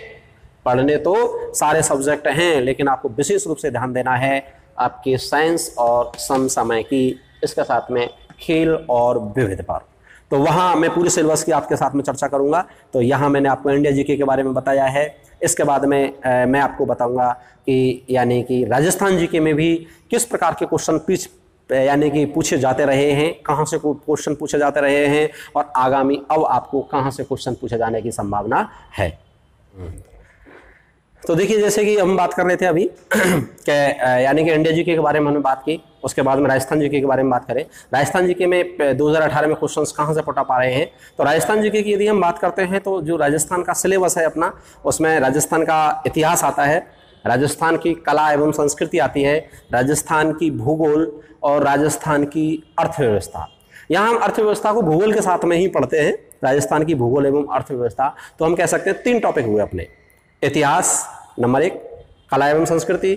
पढ़ने तो सारे सब्जेक्ट हैं, लेकिन आपको विशेष रूप से ध्यान देना है आपके साइंस और समसामयिकी, इसके साथ में खेल और विविध पर। तो वहाँ मैं पूरे सिलेबस की आपके साथ में चर्चा करूँगा। तो यहाँ मैंने आपको इंडिया जीके के बारे में बताया है। इसके बाद में मैं आपको बताऊँगा कि यानी कि राजस्थान जीके में भी किस प्रकार के क्वेश्चन यानी कि पूछे जाते रहे हैं, कहाँ से क्वेश्चन पूछे जाते रहे हैं और आगामी अब आपको कहाँ से क्वेश्चन पूछे जाने की संभावना है। तो देखिए, जैसे कि हम बात कर रहे थे अभी कि यानी कि इंडिया जीके के बारे में हमने बात की, उसके बाद में राजस्थान जीके के बारे में बात करें। राजस्थान जीके में 2018 में क्वेश्चंस कहाँ से पुटअप आ रहे हैं, तो राजस्थान जीके की यदि हम बात करते हैं तो जो राजस्थान का सिलेबस है अपना, उसमें राजस्थान का इतिहास आता है, राजस्थान की कला एवं संस्कृति आती है, राजस्थान की भूगोल और राजस्थान की अर्थव्यवस्था। यहाँ हम अर्थव्यवस्था को भूगोल के साथ में ही पढ़ते हैं, राजस्थान की भूगोल एवं अर्थव्यवस्था। तो हम कह सकते हैं 3 टॉपिक हुए अपने, इतिहास नंबर 1, कला एवं संस्कृति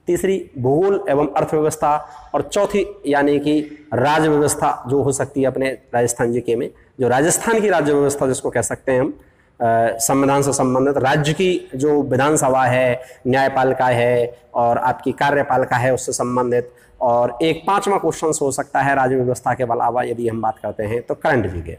तीसरी भूगोल एवं अर्थव्यवस्था, और चौथी यानी कि राज्य व्यवस्था जो हो सकती है अपने राजस्थान जीके में। जो राजस्थान की राज्य व्यवस्था जिसको कह सकते हैं हम, संविधान से संबंधित राज्य की जो विधानसभा है, न्यायपालिका है और आपकी कार्यपालिका है उससे संबंधित, और एक 5वां क्वेश्चन हो सकता है राज्य व्यवस्था के अलावा यदि हम बात करते हैं तो करंट जीके।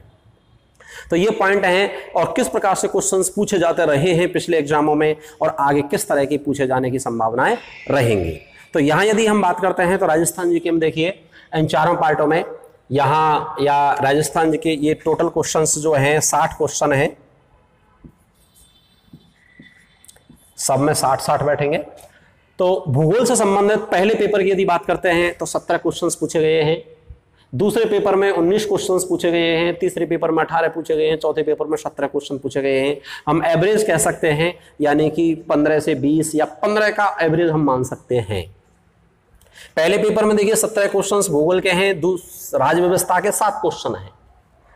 तो ये पॉइंट हैं और किस प्रकार से क्वेश्चंस पूछे जाते रहे हैं पिछले एग्जामों में और आगे किस तरह के पूछे जाने की संभावनाएं रहेंगी। तो यहां यदि हम बात करते हैं तो राजस्थान जीके में देखिए इन चारों पार्टों में यहां या राजस्थान जीके ये टोटल क्वेश्चंस जो हैं 60 क्वेश्चन हैं, सब में 60-60 बैठेंगे। तो भूगोल से संबंधित पहले पेपर की यदि बात करते हैं तो 17 क्वेश्चंस पूछे गए हैं, दूसरे पेपर में 19 क्वेश्चंस पूछे गए हैं, तीसरे पेपर में 18 पूछे गए हैं, चौथे पेपर में 17 क्वेश्चन पूछे गए हैं। हम एवरेज कह सकते हैं, यानी कि 15 से 20 या 15 का एवरेज हम मान सकते हैं। पहले पेपर में देखिए 17 क्वेश्चंस भूगोल के हैं, राज्य व्यवस्था के 7 क्वेश्चन हैं।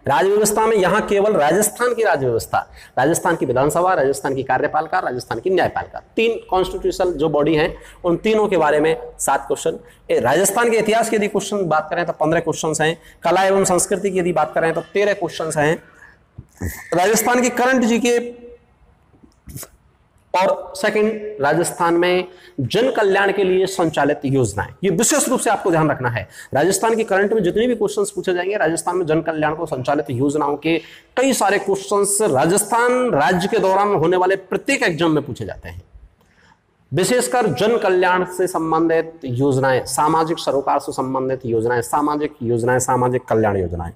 राज्य व्यवस्था में यहां केवल राजस्थान की राज्य व्यवस्था, राजस्थान की विधानसभा, राजस्थान की कार्यपालिका, राजस्थान की न्यायपालिका, 3 कॉन्स्टिट्यूशनल जो बॉडी हैं उन तीनों के बारे में 7 क्वेश्चन। राजस्थान के इतिहास की यदि क्वेश्चन बात करें तो 15 क्वेश्चन हैं। कला एवं संस्कृति की यदि बात करें तो 13 क्वेश्चन हैं। राजस्थान की करंट जीके और सेकंड राजस्थान में जन कल्याण के लिए संचालित योजनाएं, ये विशेष रूप से आपको ध्यान रखना है। राजस्थान की करंट में जितने भी क्वेश्चंस पूछे जाएंगे, राजस्थान में जन कल्याण को संचालित योजनाओं के कई सारे क्वेश्चंस राजस्थान राज्य के दौरान होने वाले प्रत्येक एग्जाम में पूछे जाते हैं। विशेषकर जन कल्याण से संबंधित योजनाएं, सामाजिक सरोकार से संबंधित योजनाएं, सामाजिक कल्याण योजनाएं,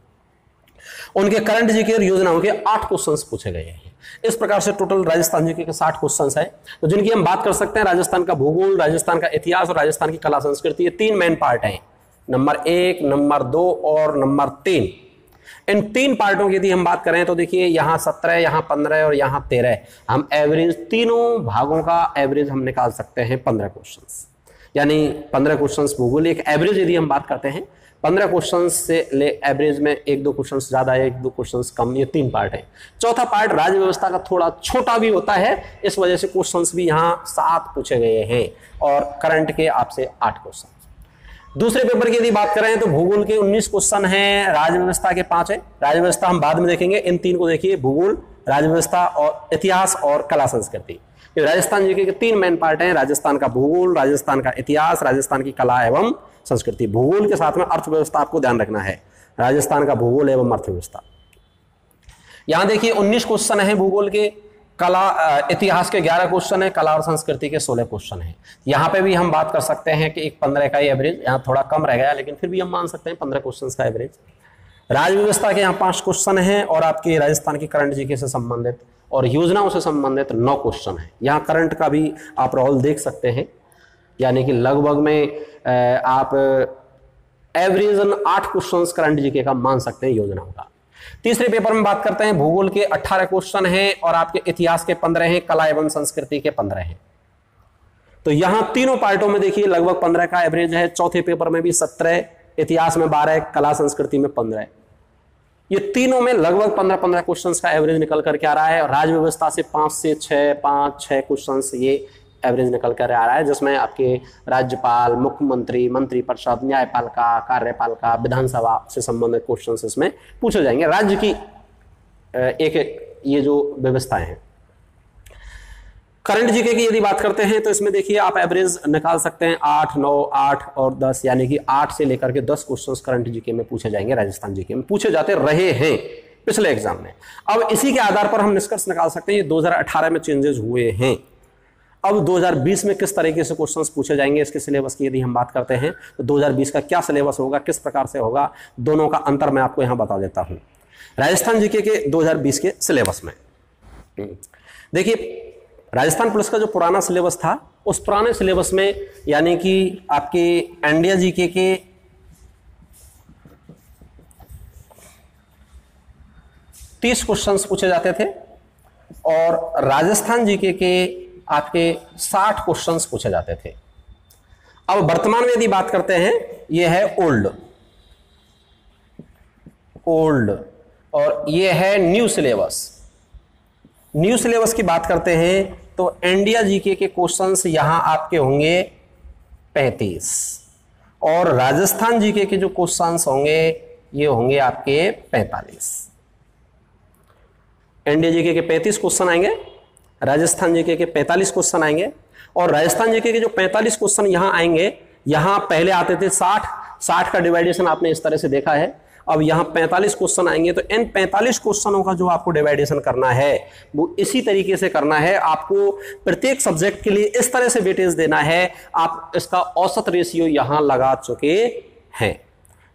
उनके करंट जीके और योजनाओं के 8 क्वेश्चंस पूछे गए हैं। इस प्रकार से टोटल राजस्थान जीके के 60 क्वेश्चंस हैं, तो जिनकी हम बात कर सकते हैं। राजस्थान का भूगोल, राजस्थान का इतिहास और राजस्थान की कला संस्कृति, ये 3 मेन पार्ट हैं, नंबर 1, नंबर 2 और नंबर 3। इन 3 पार्टों की यदि हम बात करें तो देखिए यहां 17, यहां 15 और यहां 13, हम एवरेज तीनों भागों का एवरेज हम निकाल सकते हैं 15 क्वेश्चंस, यानी 15 क्वेश्चंस भूगोल। एक एवरेज यदि हम बात करते हैं 15 क्वेश्चन से ले एवरेज में 1-2 क्वेश्चन ज्यादा है, 1-2 क्वेश्चन कम, ये 3 पार्ट है। चौथा पार्ट राज्य व्यवस्था का थोड़ा छोटा भी होता है, इस वजह से क्वेश्चंस भी यहाँ 7 पूछे गए हैं और करंट के आपसे 8 क्वेश्चन। दूसरे पेपर की यदि बात करें तो भूगोल के 19 क्वेश्चन हैं, राज्य व्यवस्था के 5 है। राज्य व्यवस्था हम बाद में देखेंगे, इन 3 को देखिए, भूगोल, राज्य व्यवस्था और इतिहास और कला संस्कृति। राजस्थान जीके के 3 मेन पार्ट हैं, राजस्थान का भूगोल, राजस्थान का इतिहास, राजस्थान की कला एवं संस्कृति। भूगोल के साथ में अर्थव्यवस्था आपको ध्यान रखना है, राजस्थान का भूगोल एवं अर्थव्यवस्था। यहां देखिए 19 क्वेश्चन है भूगोल के, कला इतिहास के 11 क्वेश्चन है, कला और संस्कृति के 16 क्वेश्चन है। यहां पे भी हम बात कर सकते हैं कि एक 15 का ही एवरेज, यहां थोड़ा कम रह गया लेकिन फिर भी हम मान सकते हैं 15 क्वेश्चन का एवरेज। राज्य व्यवस्था के यहाँ 5 क्वेश्चन हैं और आपके राजस्थान की करंट जीके से संबंधित और योजनाओं से संबंधित 9 क्वेश्चन है। यहाँ करंट का भी आप रोल देख सकते हैं, यानी कि लगभग में आप एवरेज 8 क्वेश्चंस करंट जीके का मान सकते हैं योजनाओं का। तीसरे पेपर में बात करते हैं, भूगोल के 18 क्वेश्चन हैं और आपके इतिहास के 15 हैं, कला एवं संस्कृति के 15 हैं। तो यहां तीनों पार्टों में देखिए लगभग 15 का एवरेज है। चौथे पेपर में भी 17, इतिहास में 12, कला संस्कृति में 15। ये तीनों में लगभग 15-15 क्वेश्चंस का एवरेज निकल करके आ रहा है और राज्य व्यवस्था से 5 से 6 क्वेश्चंस ये एवरेज निकल कर आ रहा है, जिसमें आपके राज्यपाल, मुख्यमंत्री, मंत्री परिषद, न्यायपालिका, कार्यपालिका, विधानसभा से संबंधित क्वेश्चंस इसमें पूछे जाएंगे। राज्य की एक ये जो व्यवस्थाएं हैं। करंट जीके की यदि बात करते हैं तो इसमें देखिए आप एवरेज निकाल सकते हैं 8, 9, 8 और 10, यानी कि 8 से लेकर के 10 क्वेश्चंस करंट जीके में पूछे जाएंगे, राजस्थान जीके में पूछे जाते रहे हैं पिछले एग्जाम में। अब इसी के आधार पर हम निष्कर्ष निकाल सकते हैं ये 2018 में चेंजेस हुए हैं। अब 2020 में किस तरीके से क्वेश्चंस पूछे जाएंगे, इसके सिलेबस की यदि हम बात करते हैं तो 2020 का क्या सिलेबस होगा, किस प्रकार से होगा, दोनों का अंतर मैं आपको यहां बता देता हूं। राजस्थान जीके के 2020 के सिलेबस में देखिए, राजस्थान पुलिस का जो पुराना सिलेबस था, उस पुराने सिलेबस में यानी कि आपके इंडिया जीके के 30 क्वेश्चंस पूछे जाते थे और राजस्थान जीके के आपके 60 क्वेश्चंस पूछे जाते थे। अब वर्तमान में यदि बात करते हैं, यह है ओल्ड और यह है न्यू सिलेबस। न्यू सिलेबस की बात करते हैं तो इंडिया जीके के क्वेश्चंस यहां आपके होंगे 35 और राजस्थान जीके के जो क्वेश्चंस होंगे ये होंगे आपके 45। इंडिया जीके के 35 क्वेश्चन आएंगे, राजस्थान जीके के 45 क्वेश्चन आएंगे और राजस्थान जीके के जो 45 क्वेश्चन यहां आएंगे, यहां पहले आते थे 60 का डिवाइडेशन आपने इस तरह से देखा है। अब यहाँ 45 क्वेश्चन आएंगे, तो इन 45 क्वेश्चनों का जो आपको डिवाइडेशन करना है वो इसी तरीके से करना है। आपको प्रत्येक सब्जेक्ट के लिए इस तरह से वेटेज देना है। आप इसका औसत रेशियो यहां लगा चुके हैं।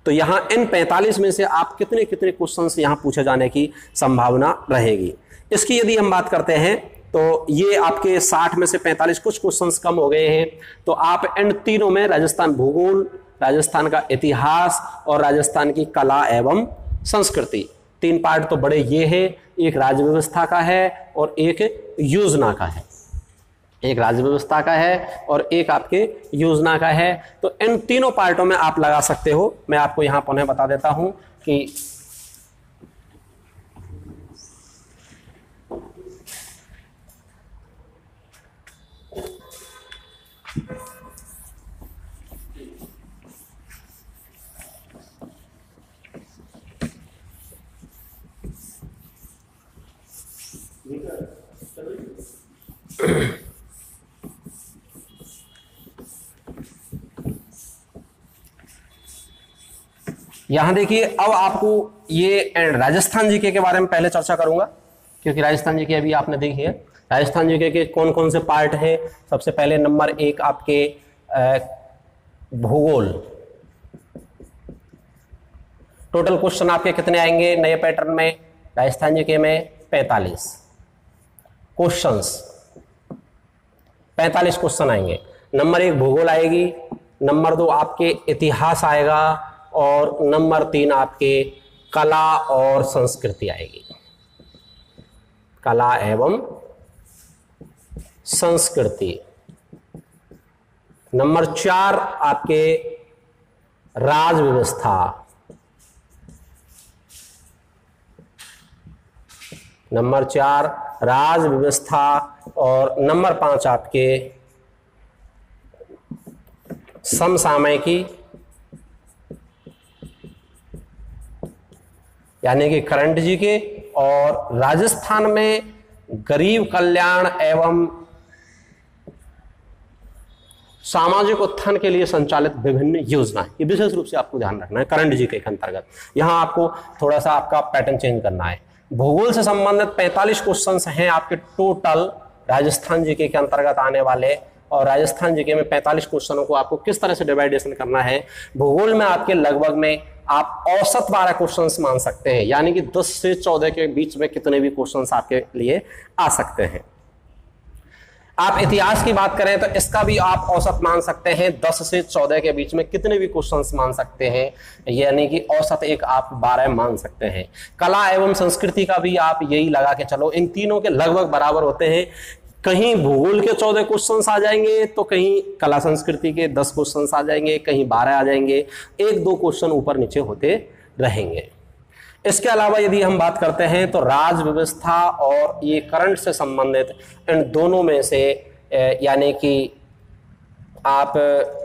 तो यहां इन 45 में से आप कितने कितने क्वेश्चंस यहां पूछे जाने की संभावना रहेगी। इसकी यदि हम बात करते हैं तो ये आपके 60 में से 45 कुछ क्वेश्चंस कम हो गए हैं। तो आप इन तीनों में राजस्थान भूगोल, राजस्थान का इतिहास और राजस्थान की कला एवं संस्कृति, 3 पार्ट तो बड़े ये हैं, एक राज्य व्यवस्था का है और एक योजना का है। एक राज्य व्यवस्था का है और एक आपके योजना का है। तो इन तीनों पार्टों में आप लगा सकते हो। मैं आपको यहां पुनः बता देता हूं कि यहां देखिए, अब आपको ये राजस्थान जीके के बारे में पहले चर्चा करूंगा, क्योंकि राजस्थान जीके अभी आपने देखी है। राजस्थान जीके के कौन कौन से पार्ट हैं। सबसे पहले नंबर 1 आपके भूगोल। टोटल क्वेश्चन आपके कितने आएंगे नए पैटर्न में? राजस्थान जीके में 45 क्वेश्चंस, 45 क्वेश्चन आएंगे। नंबर 1 भूगोल आएगी, नंबर 2 आपके इतिहास आएगा और नंबर 3 आपके कला और संस्कृति आएगी। कला एवं संस्कृति। नंबर 4 आपके राज व्यवस्था। नंबर 4 राज व्यवस्था और नंबर 5 आपके समसामयिकी, यानी कि करंट जीके। और राजस्थान में गरीब कल्याण एवं सामाजिक उत्थान के लिए संचालित विभिन्न योजनाएं, ये विशेष रूप से आपको ध्यान रखना है करंट जीके के अंतर्गत। यहां आपको थोड़ा सा आपका पैटर्न चेंज करना है। भूगोल से संबंधित 45 क्वेश्चंस हैं आपके टोटल राजस्थान जीके के अंतर्गत आने वाले। और राजस्थान जीके में 45 क्वेश्चनों को आपको किस तरह से डिवाइडेशन करना है। भूगोल में आपके लगभग में आप औसत 12 क्वेश्चंस मान सकते हैं, यानी कि 10 से 14 के बीच में कितने भी क्वेश्चंस आपके लिए आ सकते हैं। आप इतिहास की बात करें तो इसका भी आप औसत मान सकते हैं, 10 से 14 के बीच में कितने भी क्वेश्चंस मान सकते हैं, यानी कि औसत एक आप 12 मान सकते हैं। कला एवं संस्कृति का भी आप यही लगा के चलो, इन तीनों के लगभग बराबर होते हैं। कहीं भूगोल के 14 क्वेश्चंस आ जाएंगे तो कहीं कला संस्कृति के 10 क्वेश्चंस आ जाएंगे, कहीं 12 आ जाएंगे, 1-2 क्वेश्चन ऊपर नीचे होते रहेंगे। इसके अलावा यदि हम बात करते हैं तो राज व्यवस्था और ये करंट से संबंधित इन दोनों में से यानी कि आप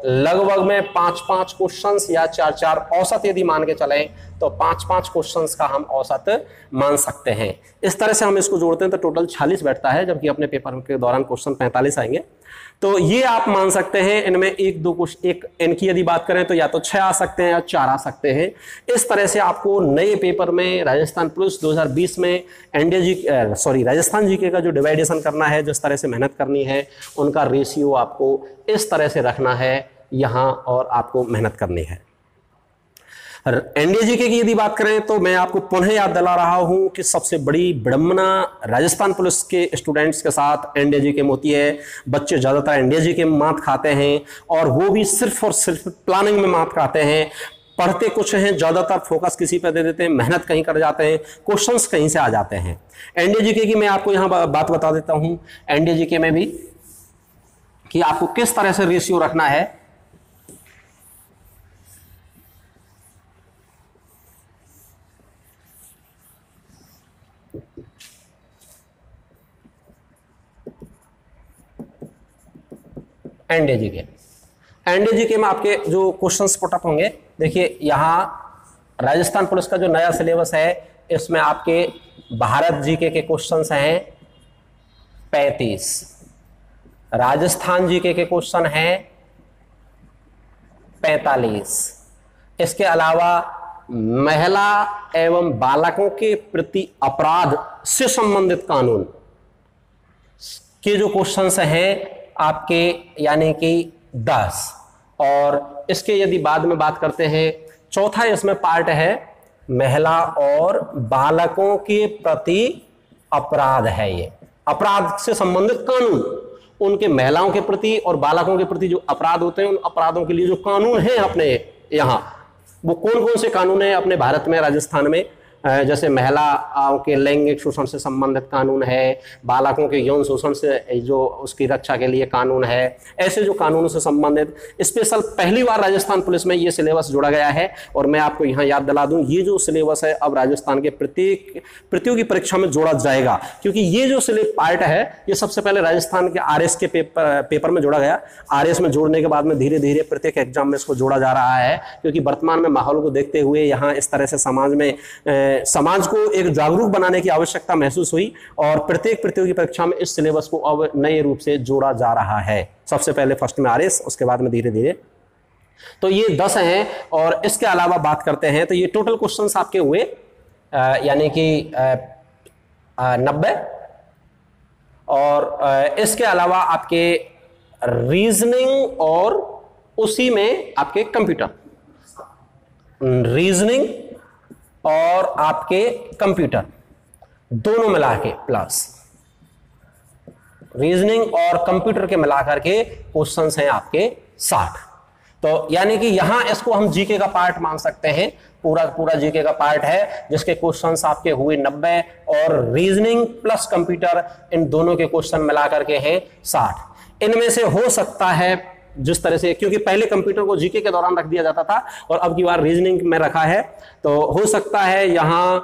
लगभग में 5-5 क्वेश्चंस या 4-4 औसत यदि मान के चलें तो 5-5 क्वेश्चंस का हम औसत मान सकते हैं। इस तरह से हम इसको जोड़ते हैं तो टोटल 46 बैठता है, जबकि अपने पेपर के दौरान क्वेश्चन 45 आएंगे। तो ये आप मान सकते हैं। इनमें 1-2 क्वेश्चन, एक इनकी यदि बात करें तो या तो 6 आ सकते हैं या 4 आ सकते हैं। इस तरह से आपको नए पेपर में राजस्थान पुलिस 2020 में राजस्थान जीके का जो डिवाइडेशन करना है, जिस तरह से मेहनत करनी है, उनका रेशियो आपको इस तरह से रखना है यहां और आपको मेहनत करनी है। एनडीए जीके की यदि बात करें तो मैं आपको पुनः याद दिला रहा हूं कि सबसे बड़ी विडंबना राजस्थान पुलिस के स्टूडेंट्स के साथ एनडीए जीके में होती है। बच्चे ज्यादातर एनडीए जीके में मात खाते हैं और वो भी सिर्फ और सिर्फ प्लानिंग में मात खाते हैं। पढ़ते कुछ हैं, ज्यादातर फोकस किसी पे दे देते हैं, मेहनत कहीं कर जाते हैं, क्वेश्चंस कहीं से आ जाते हैं। एनडीए जीके की मैं आपको यहां बात बता देता हूं, एनडीए जीके में भी कि आपको किस तरह से रेशियो रखना है। एनडीए में आपके जो क्वेश्चंस पुटअप होंगे, देखिए यहां राजस्थान पुलिस का जो नया सिलेबस है, इसमें आपके भारत जीके के क्वेश्चंस हैं 35, राजस्थान जीके के क्वेश्चन हैं 45। इसके अलावा महिला एवं बालकों के प्रति अपराध से संबंधित कानून के जो क्वेश्चंस हैं आपके, यानी कि 10। और इसके यदि बाद में बात करते हैं, चौथा इसमें पार्ट है महिला और बालकों के प्रति अपराध है। ये अपराध से संबंधित कानून, उनके महिलाओं के प्रति और बालकों के प्रति जो अपराध होते हैं, उन अपराधों के लिए जो कानून हैं अपने यहाँ, वो कौन कौन से कानून हैं अपने भारत में, राजस्थान में। जैसे महिलाओं के लैंगिक शोषण से संबंधित कानून है, बालकों के यौन शोषण से जो उसकी रक्षा के लिए कानून है, ऐसे जो कानूनों से संबंधित स्पेशल पहली बार राजस्थान पुलिस में ये सिलेबस जोड़ा गया है। और मैं आपको यहाँ याद दिला दूं, ये जो सिलेबस है अब राजस्थान के प्रत्येक प्रतियोगी परीक्षा में जोड़ा जाएगा, क्योंकि ये जो पार्ट है ये सबसे पहले राजस्थान के RS के पेपर में जोड़ा गया। RS में जोड़ने के बाद में धीरे धीरे प्रत्येक एग्जाम में इसको जोड़ा जा रहा है, क्योंकि वर्तमान में माहौल को देखते हुए यहाँ इस तरह से समाज को एक जागरूक बनाने की आवश्यकता महसूस हुई और प्रत्येक प्रतियोगी परीक्षा में इस सिलेबस को अब नए रूप से जोड़ा जा रहा है। सबसे पहले फर्स्ट में RS, उसके बाद में धीरे धीरे। तो ये 10 हैं। और इसके अलावा बात करते हैं तो ये टोटल क्वेश्चंस आपके हुए यानी कि 90। और इसके अलावा आपके रीजनिंग और उसी में आपके कंप्यूटर, रीजनिंग और आपके कंप्यूटर दोनों मिला के प्लस रीजनिंग और कंप्यूटर के मिलाकर के क्वेश्चंस हैं आपके 60। तो यानी कि यहां इसको हम जीके का पार्ट मान सकते हैं, पूरा जीके का पार्ट है, जिसके क्वेश्चंस आपके हुए 90 और रीजनिंग प्लस कंप्यूटर इन दोनों के क्वेश्चन मिलाकर के हैं 60। इनमें से हो सकता है जिस तरह से, क्योंकि पहले कंप्यूटर को जीके के दौरान रख दिया जाता था और अब की बार रीजनिंग में रखा है, तो हो सकता है यहां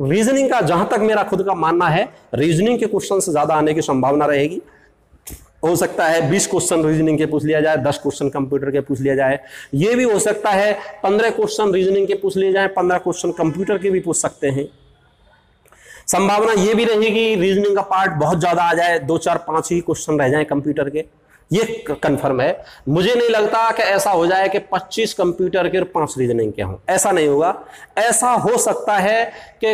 रीजनिंग का, जहां तक मेरा खुद का मानना है, रीजनिंग के क्वेश्चन से ज्यादा आने की संभावना रहेगी। हो सकता है 20 क्वेश्चन रीजनिंग के पूछ लिया जाए, 10 क्वेश्चन कंप्यूटर के पूछ लिया जाए। ये भी हो सकता है 15 क्वेश्चन रीजनिंग के पूछ लिए जाए, 15 क्वेश्चन कंप्यूटर के भी पूछ सकते हैं। संभावना ये भी रहेगी रीजनिंग का पार्ट बहुत ज्यादा आ जाए, 2, 4, 5 ही क्वेश्चन रह जाए कंप्यूटर के। ये कंफर्म है। मुझे नहीं लगता कि ऐसा हो जाए कि 25 कंप्यूटर के और 5 रीजनिंग के हों, ऐसा नहीं होगा। ऐसा हो सकता है कि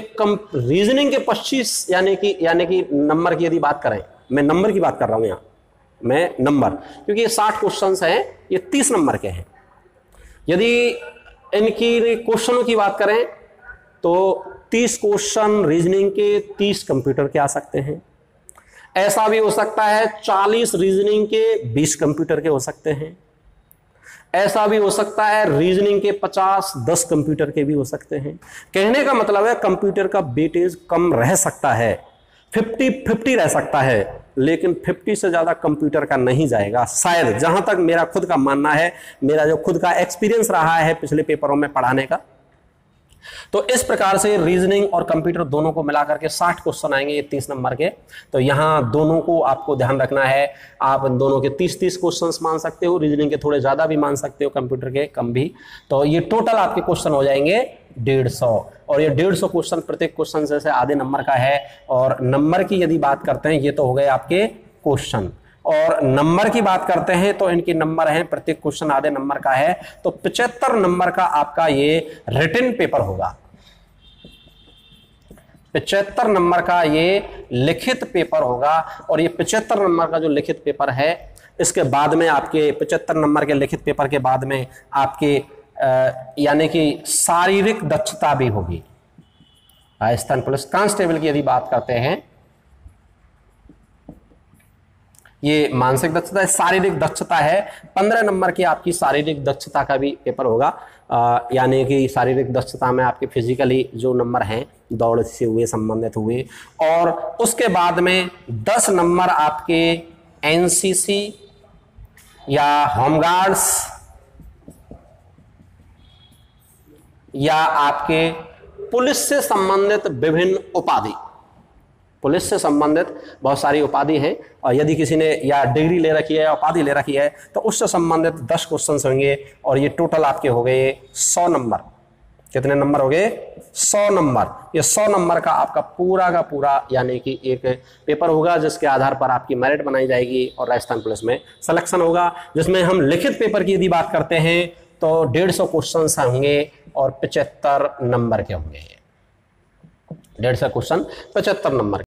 रीजनिंग के 25 यानी कि नंबर की यदि बात करें, मैं नंबर की बात कर रहा हूं यहां, मैं नंबर, क्योंकि ये 60 क्वेश्चंस हैं, ये 30 नंबर के हैं। यदि इनकी क्वेश्चनों की बात करें तो 30 क्वेश्चन रीजनिंग के, 30 कंप्यूटर के आ सकते हैं। ऐसा भी हो सकता है 40 रीजनिंग के, 20 कंप्यूटर के हो सकते हैं। ऐसा भी हो सकता है रीजनिंग के 50, 10 कंप्यूटर के भी हो सकते हैं। कहने का मतलब है कंप्यूटर का वेटेज कम रह सकता है, 50-50 रह सकता है, लेकिन 50 से ज्यादा कंप्यूटर का नहीं जाएगा शायद, जहां तक मेरा खुद का मानना है, मेरा जो खुद का एक्सपीरियंस रहा है पिछले पेपरों में पढ़ाने का। तो इस प्रकार से रीजनिंग और कंप्यूटर दोनों को मिलाकर के 60 क्वेश्चन आएंगे, ये 30 नंबर के। तो यहां दोनों को आपको ध्यान रखना है। आप इन दोनों के 30-30 क्वेश्चंस मान सकते हो, रीजनिंग के थोड़े ज्यादा भी मान सकते हो, कंप्यूटर के कम भी। तो ये टोटल आपके क्वेश्चन हो जाएंगे 150। और ये 150 क्वेश्चन प्रत्येक क्वेश्चन जैसे आधे नंबर का है। और नंबर की यदि बात करते हैं, ये तो हो गए आपके क्वेश्चन, और नंबर की बात करते हैं तो इनके नंबर हैं, प्रत्येक क्वेश्चन आधे नंबर का है। तो 75 नंबर का आपका ये रिटन पेपर होगा, 75 नंबर का ये लिखित पेपर होगा। और ये 75 नंबर का जो लिखित पेपर है, इसके बाद में आपके 75 नंबर के लिखित पेपर के बाद में आपके यानी कि शारीरिक दक्षता भी होगी। राजस्थान पुलिस कांस्टेबल की यदि बात करते हैं, ये मानसिक दक्षता है, शारीरिक दक्षता है। 15 नंबर की आपकी शारीरिक दक्षता का भी पेपर होगा, यानी कि शारीरिक दक्षता में आपके फिजिकली जो नंबर हैं, दौड़ से हुए, संबंधित हुए। और उसके बाद में 10 नंबर आपके एनसीसी या होमगार्ड्स या आपके पुलिस से संबंधित विभिन्न उपाधि, पुलिस से संबंधित बहुत सारी उपाधि हैं। और यदि किसी ने या डिग्री ले रखी है या उपाधि ले रखी है तो उससे संबंधित 10 क्वेश्चन होंगे। और ये टोटल आपके हो गए 100 नंबर। कितने नंबर हो गए? 100 नंबर। ये 100 नंबर का आपका पूरा का पूरा यानी कि एक पेपर होगा, जिसके आधार पर आपकी मेरिट बनाई जाएगी और राजस्थान पुलिस में सिलेक्शन होगा। जिसमें हम लिखित पेपर की यदि बात करते हैं तो 150 क्वेश्चन होंगे और 75 नंबर के होंगे। 150 क्वेश्चन 75 नंबर।